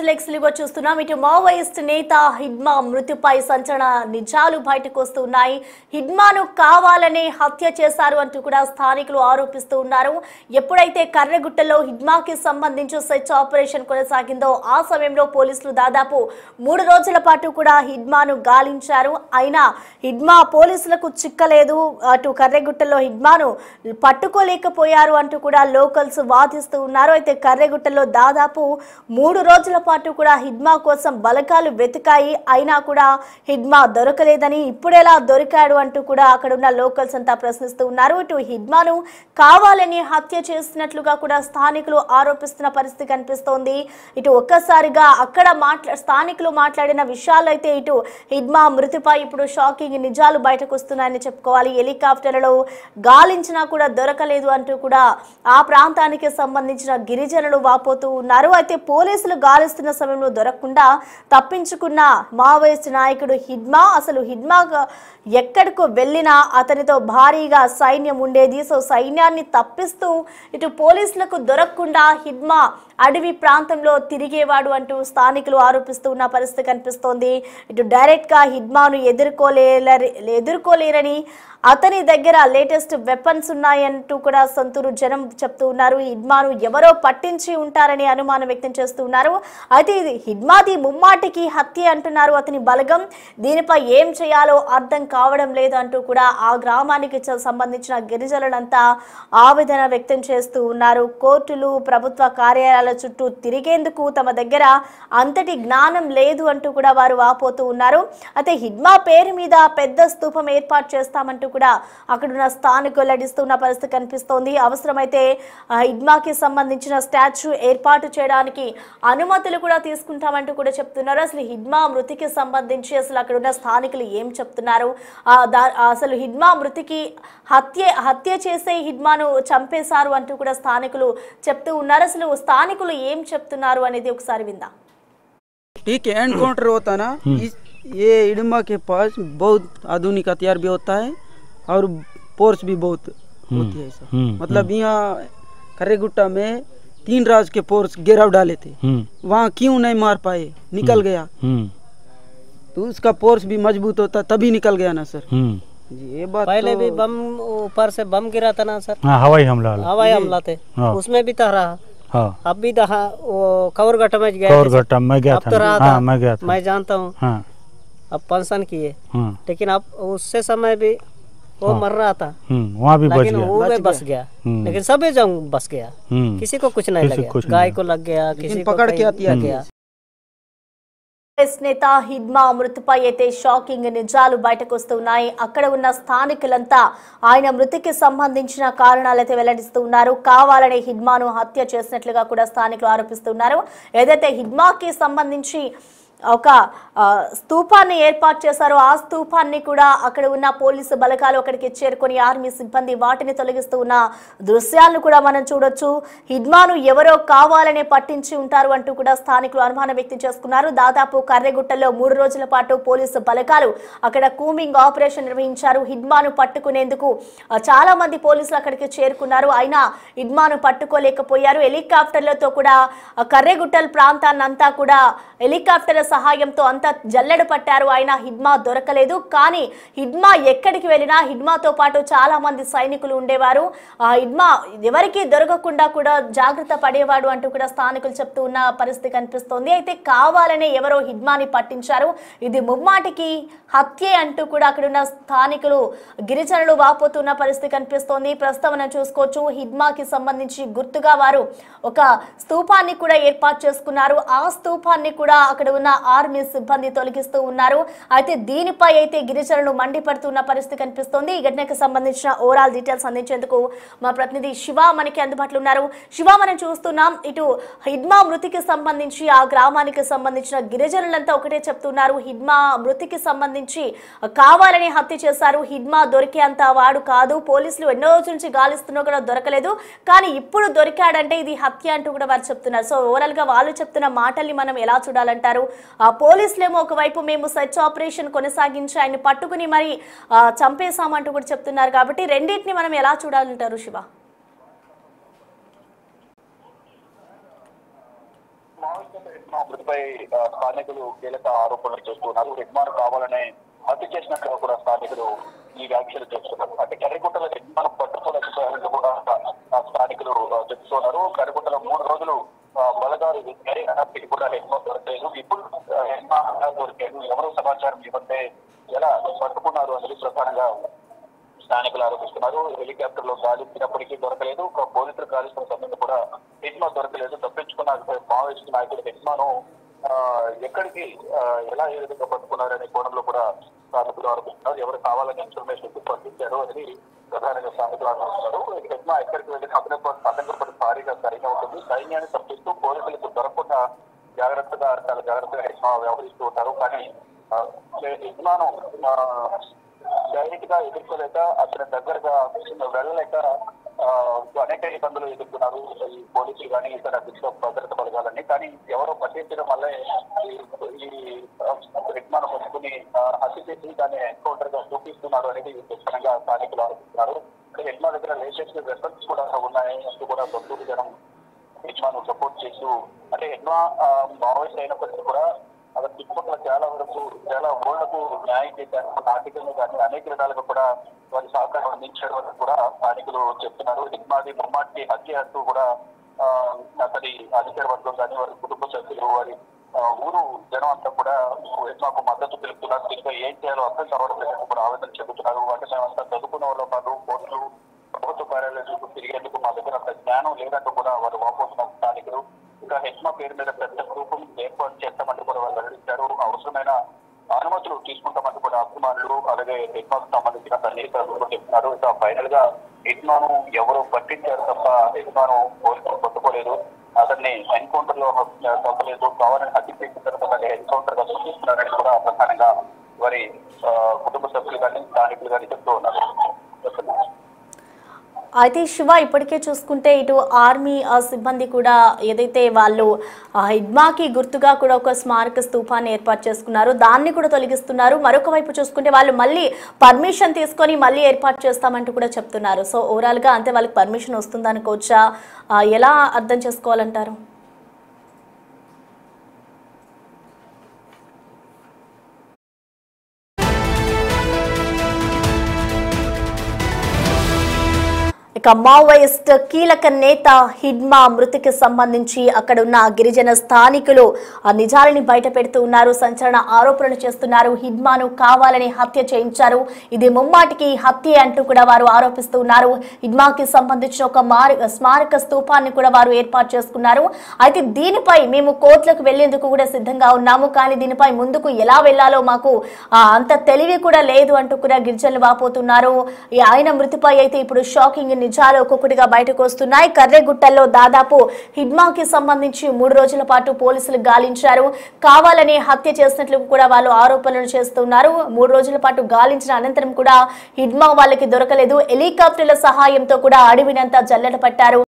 నెక్స్ట్గా చూస్తున్నాం. ఇటు మావోయిస్ట్ నేత హిడ్మా మృతిపై సంచలన నిజాలు బయటకు వస్తున్నాయి. హిడ్మాను కావాలనే హత్య చేశారు అంటూ కూడా స్థానికులు ఆరోపిస్తూ ఉన్నారు. ఎప్పుడైతే కర్రెగుట్టలో హిడ్మాకి సంబంధించి సెర్చ్ ఆపరేషన్ కొనసాగిందో ఆ సమయంలో పోలీసులు దాదాపు 3 రోజుల పాటు కూడా హిడ్మాను గాలించారు. అయినా హిడ్మా పోలీసులకు చిక్కలేదు. అటు కర్రెగుట్టలో హిడ్మాను పట్టుకోలేకపోయారు అంటూ కూడా లోకల్స్ వాదిస్తూ ఉన్నారు. అయితే కర్రెగుట్టలో దాదాపు 3 రోజుల పాటు కూడా హిడ్మా కోసం బలగాలు వెతికాయి. అయినా కూడా హిడ్మా దొరకలేదని, ఇప్పుడెలా దొరికాడు అంటూ కూడా అక్కడ ఉన్న లోకల్స్ అంతా ప్రశ్నిస్తూ ఉన్నారు. ఇటు హిడ్మాను కావాలని హత్య చేసినట్లుగా కూడా స్థానికులు ఆరోపిస్తున్న పరిస్థితి కనిపిస్తోంది. ఇటు ఒక్కసారిగా అక్కడ స్థానికులు మాట్లాడిన విషయాలు అయితే ఇటు హిడ్మా మృతిపై ఇప్పుడు షాకింగ్ నిజాలు బయటకు వస్తున్నాయని చెప్పుకోవాలి. హెలికాప్టర్లలో గాలించినా కూడా దొరకలేదు అంటూ కూడా ఆ ప్రాంతానికి సంబంధించిన గిరిజనులు వాపోతూ ఉన్నారు. అయితే పోలీసులు గాలిస్తున్న సమయంలో దొరకకుండా తప్పించుకున్న మావోయిస్ట్ నాయకుడు హిడ్మా, అసలు హిడ్మా ఎక్కడికి వెళ్ళినా అతనితో భారీగా సైన్యం ఉండేది. సో సైన్యాన్ని తప్పిస్తూ ఇటు పోలీసులకు దొరకకుండా హిడ్మా అడవి ప్రాంతంలో తిరిగేవాడు అంటూ స్థానికులు ఆరోపిస్తూ ఉన్న పరిస్థితి కనిపిస్తోంది. ఇటు డైరెక్ట్గా హిడ్మాను ఎదుర్కోలేరని, అతని దగ్గర లేటెస్ట్ వెపన్స్ ఉన్నాయంటూ కూడా సొంతూరు జనం చెప్తూ ఉన్నారు. హిడ్మాను ఎవరో పట్టించి ఉంటారని అనుమానం వ్యక్తం చేస్తూ ఉన్నారు. అయితే ఇది హిడ్మాది ముమ్మాటికి హత్య అంటున్నారు అతని బలగం. దీనిపై ఏం చేయాలో అర్థం కావడం లేదు అంటూ కూడా ఆ గ్రామానికి సంబంధించిన గిరిజనులంతా ఆవేదన వ్యక్తం చేస్తూ ఉన్నారు. కోర్టులు, ప్రభుత్వ కార్యాలయాల చుట్టూ తిరిగేందుకు తమ దగ్గర అంతటి జ్ఞానం లేదు అంటూ కూడా వారు వాపోతూ ఉన్నారు. అయితే హిడ్మా పేరు మీద పెద్ద స్తూపం ఏర్పాటు చేస్తామంటూ కూడా అక్కడున్న స్థానికులు వెల్లడిస్తున్న పరిస్థితి కనిపిస్తోంది. అవసరమైతే హిడ్మాకి సంబంధించిన స్టాచ్యూ ఏర్పాటు చేయడానికి అనుమతులు కూడా తీసుకుంటామంటూ కూడా చెప్తున్నారు. అసలు హిడ్మా మృతికి సంబంధించి అసలు అక్కడున్న స్థానికులు ఏం చెప్తున్నారు, అసలు హిడ్మా మృతికి హత్య చేసే హిడ్మాను చంపేశారు అంటూ కూడా స్థానికులు చెప్తూ ఉన్నారు. అసలు స్థానికులు ఏం చెప్తున్నారు అనేది ఒకసారి విందాం. ठीक है, एनकाउंटर होता ना, ये हिडमा के पास बहुत आधुनिक हथियार भी होता है और फोर्स भी बहुत होती है सर। मतलब यहाँ खरेगुट्टा में 3 राज के फोर्स घेराव डाले थे, वहाँ क्यों नहीं मार पाए, निकल गया। तो उसका फोर्स भी मजबूत होता तभी निकल गया ना सर जी। ये बात पहले भी बम ऊपर से बम गिरा था ना सर। हवाई हमला थे, उसमें भी था रहा। हाँ। अब भी वो कवरघट्टा में गया, कवरघट्टा में गया था, तो रहा था। मैं गया था, मैं जानता हूँ। हाँ। अब पेंशन किए, हाँ। लेकिन अब उससे समय भी वो मर रहा था, वहाँ भी बच गया, वो भी बस गया। लेकिन सभी जंग बस गया, किसी को कुछ नहीं लगा। गाय को लग गया, किसी को पकड़ के हत्या गया। నేత హిడ్మా మృతిపై అయితే షాకింగ్ నిజాలు బయటకు వస్తున్నాయి. అక్కడ ఉన్న స్థానికులంతా ఆయన మృతికి సంబంధించిన కారణాలైతే వెల్లడిస్తూ ఉన్నారు. కావాలనే హిడ్మాను హత్య చేసినట్లుగా కూడా స్థానికులు ఆరోపిస్తున్నారు. ఏదైతే హిడ్మాకి సంబంధించి ఒక స్తూపాన్ని ఏర్పాటు చేశారో ఆ స్తూపాన్ని కూడా అక్కడ ఉన్న పోలీసు బలగాలు అక్కడికి చేరుకొని ఆర్మీ సిబ్బంది వాటిని తొలగిస్తూ ఉన్న దృశ్యాలను కూడా మనం చూడొచ్చు. హిడ్మాను ఎవరో కావాలనే పట్టించి ఉంటారు అంటూ కూడా స్థానికులు అనుమానం వ్యక్తం చేసుకున్నారు. దాదాపు కర్రెగుట్టలో 3 రోజుల పాటు పోలీసు బలగాలు అక్కడ కూంబింగ్ ఆపరేషన్ నిర్వహించారు. హిడ్మాను పట్టుకునేందుకు చాలా మంది పోలీసులు అక్కడికి చేరుకున్నారు. అయినా హిడ్మాను పట్టుకోలేకపోయారు. హెలికాప్టర్లతో కూడా కర్రెగుట్టల ప్రాంతాన్ని అంతా కూడా హెలికాప్టర్ సహాయంతో అంతా జల్లెడ పట్టారు. అయినా హిడ్మా దొరకలేదు. కానీ హిడ్మా ఎక్కడికి వెళ్ళినా హిడ్మాతో పాటు చాలా మంది సైనికులు ఉండేవారు. హిడ్మా ఎవరికి దొరకకుండా కూడా జాగ్రత్త పడేవాడు అంటూ కూడా స్థానికులు చెప్తూ ఉన్న పరిస్థితి కనిపిస్తోంది. అయితే కావాలనే ఎవరో హిడ్మాని పట్టించారు, ఇది ముమ్మాటికి హత్యే అంటూ కూడా అక్కడున్న స్థానికులు గిరిజనులు వాపోతున్న పరిస్థితి కనిపిస్తోంది. ప్రస్తుతం మనం చూసుకోవచ్చు హిడ్మాకి సంబంధించి గుర్తుగా వారు ఒక స్తూపాన్ని కూడా ఏర్పాటు చేసుకున్నారు. ఆ స్తూపాన్ని కూడా అక్కడ ఉన్న ఆర్మీ సిబ్బంది తొలగిస్తూ ఉన్నారు. అయితే దీనిపై అయితే గిరిజనులు మండిపడుతున్న పరిస్థితి కనిపిస్తోంది. ఈ ఘటనకు సంబంధించిన ఓవరాల్ డీటెయిల్స్ అందించేందుకు మా ప్రతినిధి శివ మనకి అందుబాటులో ఉన్నారు. శివ, మనం చూస్తున్నాం ఇటు హిడ్మా మృతికి సంబంధించి ఆ గ్రామానికి సంబంధించిన గిరిజనులంతా ఒకటే చెప్తున్నారు. హిడ్మా మృతికి సంబంధించి కావాలని హత్య చేశారు, హిడ్మా దొరికేంత వాడు కాదు, పోలీసులు ఎన్నో రోజుల నుంచి గాలిస్తున్నా కూడా దొరకలేదు, కానీ ఇప్పుడు దొరికాడంటే ఇది హత్య అంటూ కూడా వారు చెప్తున్నారు. సో ఓవరాల్ గా వాళ్ళు చెప్తున్న మాటల్ని మనం ఎలా చూడాలంటారు? ఆ పోలీసులేమో ఒకవైపు మేము సెర్చ్ ఆపరేషన్ కొనసాగించి ఆయన పట్టుకుని మరి చంపేశామంటూ కూడా చెప్తున్నారు. కాబట్టి రెండింటిని మనం ఎలా చూడాలంటారు శివ? మావోయిస్టులతో మృతిపై స్థానికులు కీలక ఆరోపణలు చేస్తున్నారు. హిడ్మాను కావాలనే హత్య చేసినట్లుగా కూడా స్థానికులు ఈ వ్యాఖ్యలు చేస్తున్నారు. అంటే కర్రిగుట్టలో హిడ్మాను పట్టుకోలేకపోయారంటూ కూడా స్థానికులు చెప్తున్నారు. కర్రిగుట్టలో 3 రోజులు బలగాలు అయినప్పటికీ కూడా హెడ్మా దొరకలేదు. ఇప్పుడు హెడ్మా దొరికారు. ఎవరు సమాచారం ఇవ్వంటే ఎలా పట్టుకున్నారు అనేది ప్రధానంగా స్థానికులు ఆరోపిస్తున్నారు. హెలికాప్టర్ లో గాలించినప్పటికీ దొరకలేదు. పోలీసులు గాలిస్తున్న సమయంలో కూడా హెడ్మా దొరకలేదు. తప్పించుకున్న మావోయిస్టు నాయకుడు హెడ్మాను ఎక్కడికి ఎలా ఏ విధంగా పట్టుకున్నారనే కోణంలో కూడా స్థానికులు ఆరోపిస్తున్నారు. ఎవరు కావాలని ఇన్ఫర్మేషన్ పంపించారు అనేది ప్రధానంగా స్థానికులు ఆరోపిస్తున్నారు. హెడ్మా ఎక్కడికి వెళ్ళిన అతనితో భారీగా సైన్యం ఉంటుంది. సైన్యాన్ని తప్పిస్తూ పోలీసులకు దొరకకుండా చాలా జాగ్రత్తగా హెడ్మా వ్యవహరిస్తూ ఉంటారు. కానీ హెడ్మాను డైరెక్ట్ గా ఎదుర్కోలేక అతని దగ్గరగా వెళ్ళలేక అనేక ఇబ్బందులు ఎదుర్కొన్నారు ఈ పోలీసులు కానీ ఇతర భద్రత బలగాలని. కానీ ఎవరో పట్టించడం వల్లే ఈ హెడ్మాను పట్టుకుని హత్య చేసి దాన్ని ఎన్కౌంటర్ గా చూపిస్తున్నారు అనేది స్పష్టంగా స్థానికులు ఆరోపిస్తున్నారు. హెడ్మా దగ్గర లేటెస్ట్ వెపన్స్ కూడా ఉన్నాయి అంటూ కూడా బంధువులు జనం హెడ్మాను సపోర్ట్ చేస్తూ, అంటే హెడ్మా మావోయిస్ట్ అయినప్పటికీ కూడా అతని చుట్టుపక్కల చాలా ఓళ్లకు న్యాయం చేశారు. ఆర్థికంగా కానీ అనేక విధాలుగా కూడా వారి సహకారం అందించడం అని కూడా స్థానికులు చెప్తున్నారు. హెడ్మాది ముమ్మాటికి హత్య అంటూ కూడా అతని అధికార వర్గం కానీ వారి కుటుంబ సభ్యులు వారి ఊరు జనం అంతా కూడా హెడ్మాకు మద్దతు తెలుపుతున్నారు. దీనిపై ఏం చేయాలో అర్థం కావడం లేదంటూ కూడా ఆవేదన చెబుతున్నారు. అంటే మేమంతా చదువుకున్న వాళ్ళ పాటు కోర్టులు ప్రభుత్వ కార్యాలయాలకు తిరిగేందుకు మా దగ్గర అంత జ్ఞానం లేదంటూ కూడా వారు వాపోతున్నారు స్థానికులు. ఇంకా హెడ్మా పేరు మీద పెద్ద గ్రూపం ఏర్పాటు చేస్తామంటూ కూడా వాళ్ళు వెల్లడించారు. అవసరమైన అనుమతులు తీసుకుంటామంటూ కూడా అభిమానులు అలాగే హెడ్మాకు సంబంధించిన సన్నిహితులు చెప్తున్నారు. ఇంకా ఫైనల్ గా హెడ్మాను ఎవరు పట్టించారు తప్ప హెడ్మాను పోలీసులు పట్టుకోలేదు. అతన్ని ఎన్కౌంటర్ లో తప్పలేదు. కావాలని హత్య చేసిన తర్వాత ఎన్కౌంటర్ గా చూపిస్తున్నారని కూడా ప్రధానంగా వారి కుటుంబ సభ్యులు కానీ స్థానికులు కానీ చెప్తూ ఉన్నారు. అయితే శివ, ఇప్పటికే చూసుకుంటే ఇటు ఆర్మీ సిబ్బంది కూడా ఏదైతే వాళ్ళు హిడ్మాకి గుర్తుగా కూడా ఒక స్మారక స్తూపాన్ని ఏర్పాటు చేసుకున్నారు, దాన్ని కూడా తొలగిస్తున్నారు. మరొక వైపు చూసుకుంటే వాళ్ళు మళ్ళీ పర్మిషన్ తీసుకొని మళ్ళీ ఏర్పాటు చేస్తామంటూ కూడా చెప్తున్నారు. సో ఓవరాల్గా అంతే వాళ్ళకి పర్మిషన్ వస్తుందనుకోవచ్చా? ఎలా అర్థం చేసుకోవాలంటారు? ఇక మావోయిస్ట్ కీలక నేత హిడ్మా మృతికి సంబంధించి అక్కడ ఉన్న గిరిజన స్థానికులు ఆ నిజాలని బయట పెడుతూ ఉన్నారు. సంచలన ఆరోపణలు చేస్తున్నారు. హిడ్మాను కావాలని హత్య చేయించారు, ఇది ముమ్మాటికి హత్య అంటూ కూడా వారు ఆరోపిస్తూ ఉన్నారు. హిడ్మాకి సంబంధించిన ఒక స్మారక స్తూపాన్ని కూడా వారు ఏర్పాటు చేసుకున్నారు. అయితే దీనిపై మేము కోర్టులకు వెళ్లేందుకు కూడా సిద్ధంగా ఉన్నాము, కానీ దీనిపై ముందుకు ఎలా వెళ్లాలో మాకు అంత తెలివి కూడా లేదు అంటూ కూడా గిరిజనులు వాపోతున్నారు. ఆయన మృతిపై అయితే ఇప్పుడు షాకింగ్ నిజాలు ఒక్కొక్కటిగా బయటకు వస్తున్నాయి. కర్రెగుట్టల్లో దాదాపు హిడ్మాకి సంబంధించి 3 రోజుల పాటు పోలీసులు గాలించారు. కావాలని హత్య చేసినట్లు కూడా వాళ్ళు ఆరోపణలు చేస్తున్నారు. 3 రోజుల పాటు గాలించిన అనంతరం కూడా హిడ్మా వాళ్ళకి దొరకలేదు. హెలికాప్టర్ల సహాయంతో కూడా అడవినంతా జల్లెడ పట్టారు.